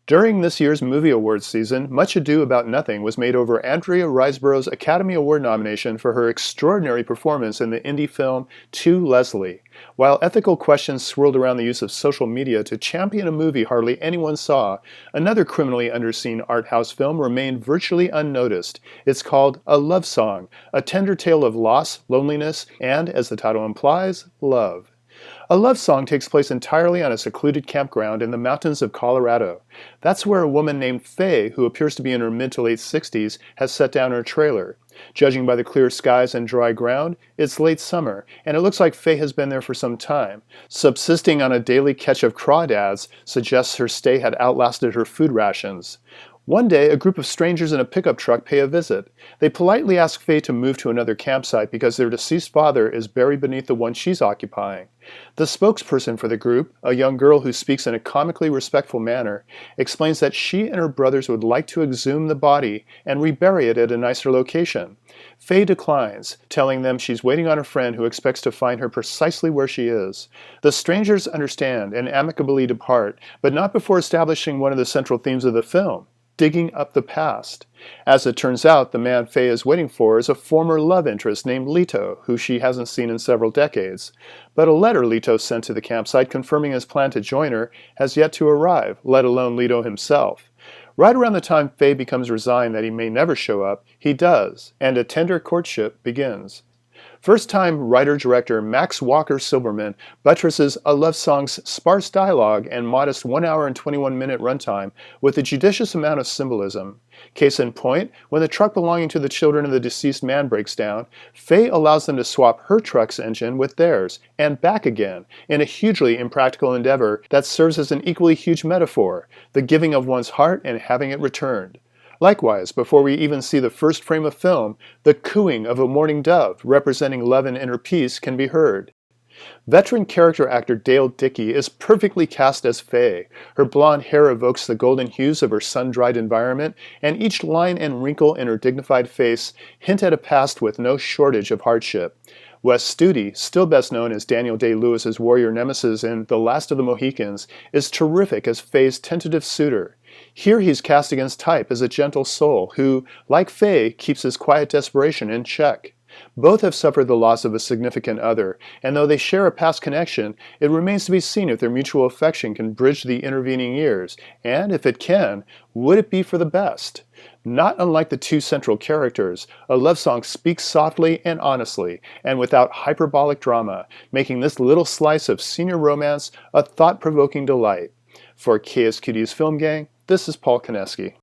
During this year's Movie Awards season, Much Ado About Nothing was made over Andrea Riseborough's Academy Award nomination for her extraordinary performance in the indie film To Leslie. While ethical questions swirled around the use of social media to champion a movie hardly anyone saw, another criminally underseen art house film remained virtually unnoticed. It's called A Love Song, a tender tale of loss, loneliness, and, as the title implies, love. A Love Song takes place entirely on a secluded campground in the mountains of Colorado. That's where a woman named Faye, who appears to be in her mid to late 60s, has set down her trailer. Judging by the clear skies and dry ground, it's late summer, and it looks like Faye has been there for some time. Subsisting on a daily catch of crawdads suggests her stay had outlasted her food rations. One day, a group of strangers in a pickup truck pay a visit. They politely ask Faye to move to another campsite because their deceased father is buried beneath the one she's occupying. The spokesperson for the group, a young girl who speaks in a comically respectful manner, explains that she and her brothers would like to exhume the body and rebury it at a nicer location. Faye declines, telling them she's waiting on a friend who expects to find her precisely where she is. The strangers understand and amicably depart, but not before establishing one of the central themes of the film: digging up the past. As it turns out, the man Faye is waiting for is a former love interest named Leto, who she hasn't seen in several decades. But a letter Leto sent to the campsite confirming his plan to join her has yet to arrive, let alone Leto himself. Right around the time Faye becomes resigned that he may never show up, he does, and a tender courtship begins. First-time writer-director Max Walker Silverman buttresses A Love Song's sparse dialogue and modest 1 hour and 21-minute runtime with a judicious amount of symbolism. Case in point, when the truck belonging to the children of the deceased man breaks down, Faye allows them to swap her truck's engine with theirs, and back again, in a hugely impractical endeavor that serves as an equally huge metaphor: the giving of one's heart and having it returned. Likewise, before we even see the first frame of film, the cooing of a mourning dove representing love and inner peace can be heard. Veteran character actor Dale Dickey is perfectly cast as Faye. Her blonde hair evokes the golden hues of her sun-dried environment, and each line and wrinkle in her dignified face hint at a past with no shortage of hardship. Wes Studi, still best known as Daniel Day-Lewis's warrior nemesis in The Last of the Mohicans, is terrific as Faye's tentative suitor. Here he's cast against type as a gentle soul who, like Faye, keeps his quiet desperation in check. Both have suffered the loss of a significant other, and though they share a past connection, it remains to be seen if their mutual affection can bridge the intervening years, and if it can, would it be for the best? Not unlike the two central characters, A Love Song speaks softly and honestly, and without hyperbolic drama, making this little slice of senior romance a thought-provoking delight. For KSQD's Film Gang, this is Paul Koneski.